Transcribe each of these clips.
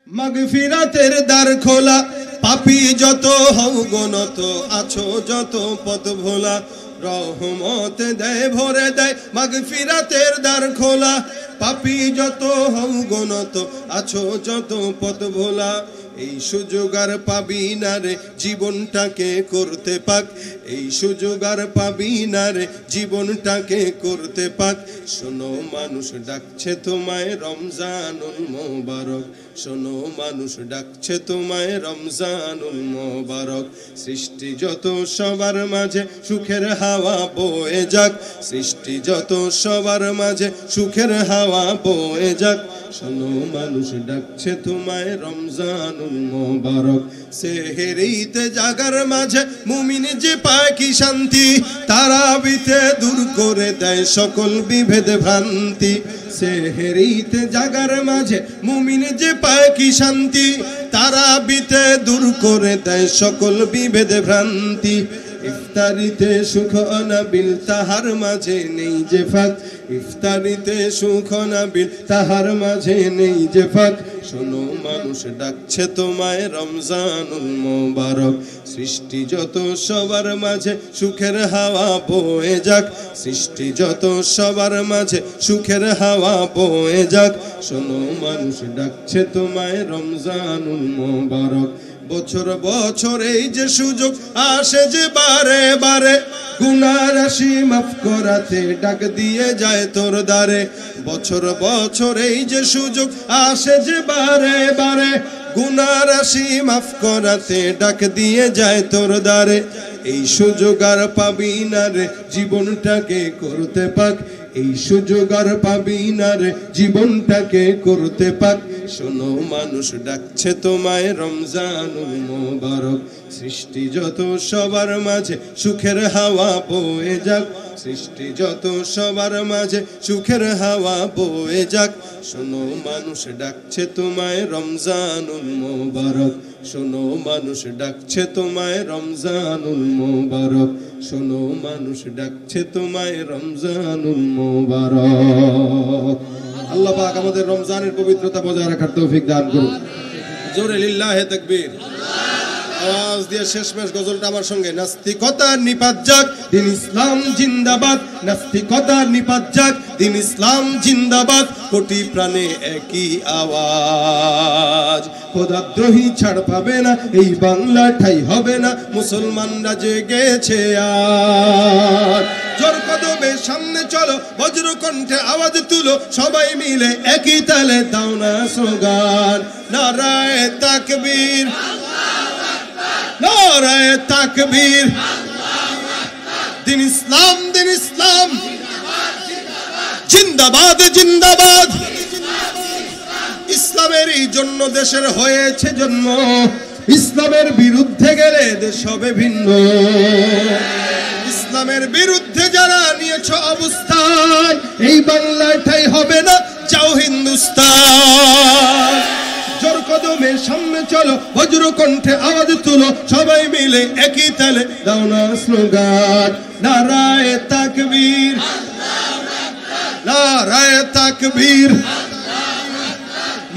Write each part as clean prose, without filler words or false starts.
মাগফিরাতের দ্বার খোলা, পাপী যত হও গনত, আছো যত পথ ভোলা, রহমত দেয় ভরে দেয় মাগফিরাতের দ্বার খোলা, পাপী যত হও গনত, আছো যত পথ ভোলা। এই সুযোগ আর পাবি না রে জীবনটাকে করতে পাক, এই সুযোগ আর পাবি না রে জীবনটাকে করতে পাক। শোনো মানুষ ডাকছে তোমায় রমজানুল মোবারক, শোনো মানুষ ডাকছে তোমায় রমজানুল মোবারক। সৃষ্টি যত সবার মাঝে সুখের হাওয়া বয়ে যাক, সৃষ্টি যত সবার মাঝে সুখের হাওয়া বয়ে যাক। শোনো মানুষ ডাকছে তোমায় রমজানুল মোবারক। সেহেরিতে জাগার মাঝে মুমিন যে পায় কি শান্তি, তারাবিতে দূর করে দেয় সকল বিভেদ ভ্রান্তি। সেহেরিতে জাগার মাঝে মুমিন যে পায় কি শান্তি, তারাবিতে দূর করে দেয় সকল বিভেদ ভ্রান্তি। ইফতারিতে সুখ নাবিল তাহার মাঝে নেই যে ফাঁক, ইফতারিতে সুখ নাবিল তাহার মাঝে নেই যে ফাঁক। শোনো মানুষ ডাকছে তোমায় রমজানুল মোবারক। সৃষ্টি যত সবার মাঝে সুখের হাওয়া বয়ে যাক, সৃষ্টি যত সবার মাঝে সুখের হাওয়া বয়ে যাক। শোনো মানুষ ডাকছে তোমায় রমজানুল মোবারক। বছর বছর এই যে সুযোগ আসে যে বারে বারে, গুনাহ রাশি মাফ করাতে ডাক দিয়ে যায় তোর দ্বারে। বছর বছর এই যে সুযোগ আসে যে বারে বারে, গুনাহ রাশি মাফ করাতে ডাক দিয়ে যায় তোর দ্বারে। এই সুযোগ আর পাবি না রে জীবনটাকে করতে পাক, এই সুযোগ আর পাবি না রে জীবনটাকে করতে পাক। শোনো মানুষ ডাকছে তোমায় রমজানুল মোবারক। সৃষ্টি যত সবার মাঝে সুখের হাওয়া বয়ে যাক, সৃষ্টি যত সবার মাঝে সুখের হাওয়া বয়ে যাক। শোনো মানুষ ডাকছে তোমায় রমজানুল মোবারক, শোনো মানুষ ডাকছে তোমায় রমজানুল মোবারক, শোনো মানুষ ডাকছে তোমায় রমজানুল মোবারক। আল্লাহ পাক আমাদের রমজানের পবিত্রতা বজায় রাখার তৌফিক দান করুন। জোরে লিল্লাহে তাকবীর। আওয়াজ দিয়ে শেষমেশ গজলটা আমার সঙ্গে। নাস্তিকতার নিপাত যাক, দিন ইসলাম জিন্দাবাদ, নাস্তিকতার নিপাত যাক, দিন ইসলাম জিন্দাবাদ। কোটি প্রাণে একই আওয়াজ, খোদাদ্রোহী ছাড় পাবে না, এই বাংলা ঠাই হবে না, মুসলমানরা জেগেছে আজ। জোর কদমে সামনে চলো, বজ্র কণ্ঠে আওয়াজ তুলো, সবাই মিলে একই তালে দাও না স্লোগান। নারায়ে তাকবীর, নারায়ে তাকবীর। দিন ইসলাম, দিন ইসলাম জিন্দাবাদ, জিন্দাবাদ। ইসলামেরই জন্য দেশের হয়েছে জন্ম, ইসলামের বিরুদ্ধে গেলে দেশ হবে ভিন্ন। ইসলামের বিরুদ্ধে যারা নিয়েছ অবস্থান, এই বাংলাটাই হবে না, যাও হিন্দুস্তান। জোর কদমে সামনে চলো, বজ্র কণ্ঠে আওয়াজ তুলো, সবাই মিলে একই তালে দাও না স্লোগান। নারায়ে তাকবীর, নারায়ে তাকবীর।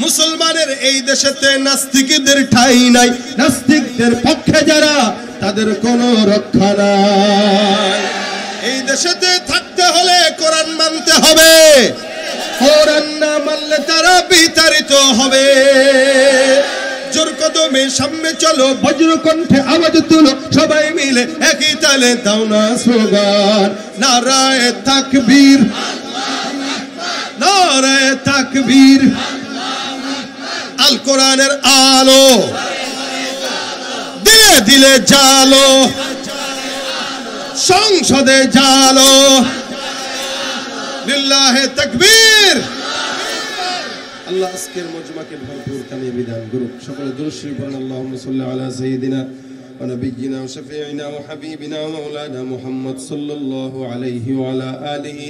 মুসলমানের এই দেশেতে নাস্তিকদের ঠাঁই নাই, নাস্তিকদের পক্ষে যারা তাদের কোনো রক্ষা নাই। এই দেশেতে থাকতে হলে কোরআন মানতে হবে, কোরআন না মানলে তারা বিতাড়িত হবে। জোর কদমে সামনে চলো, বজ্র কণ্ঠে আওয়াজ তুলো, সবাই মিলে একই তালে দাও না স্লোগান। নারায়ে তাকবীর, নারায়ে তাকবীর। আল কোরআনের আলো দিলে দিলে জালো, সংসদে জালো। লিল্লাহে তাকবীর। আল্লাহ আজকের মজমাকে ভরপুর কামিয়ে বিধান করুক। সকলে দুরূদ শরীফ পড়ুন। আল্লাহুম্মা সাল্লি আলা সাইয়্যিদিনা ওয়া নাবিয়্যিনা ওয়া শাফীঈনা ওয়া হাবিবিনা ওয়া মাওলানা মুহাম্মদ সাল্লাল্লাহু আলাইহি ওয়া আলা আলিহি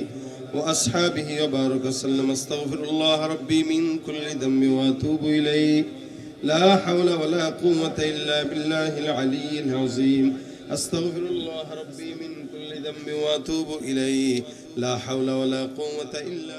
ওয়া আসহাবিহি ওয়া বারাকা ওয়াসাল্লাম। আস্তাগফিরুল্লাহ রাব্বি মিন কুল্লি যামবি ওয়া আতুবু ইলাইহি। লা হাওলা ওয়া লা কুওয়াতা ইল্লা বিল্লাহিল আলিয়্যিল আযীম। আস্তাগফিরুল্লাহ রাব্বি মিন কুল্লি যামবি ওয়া আতুবু ইলাইহি। লা হাওলা ওয়া লা কুওয়াতা ইল্লা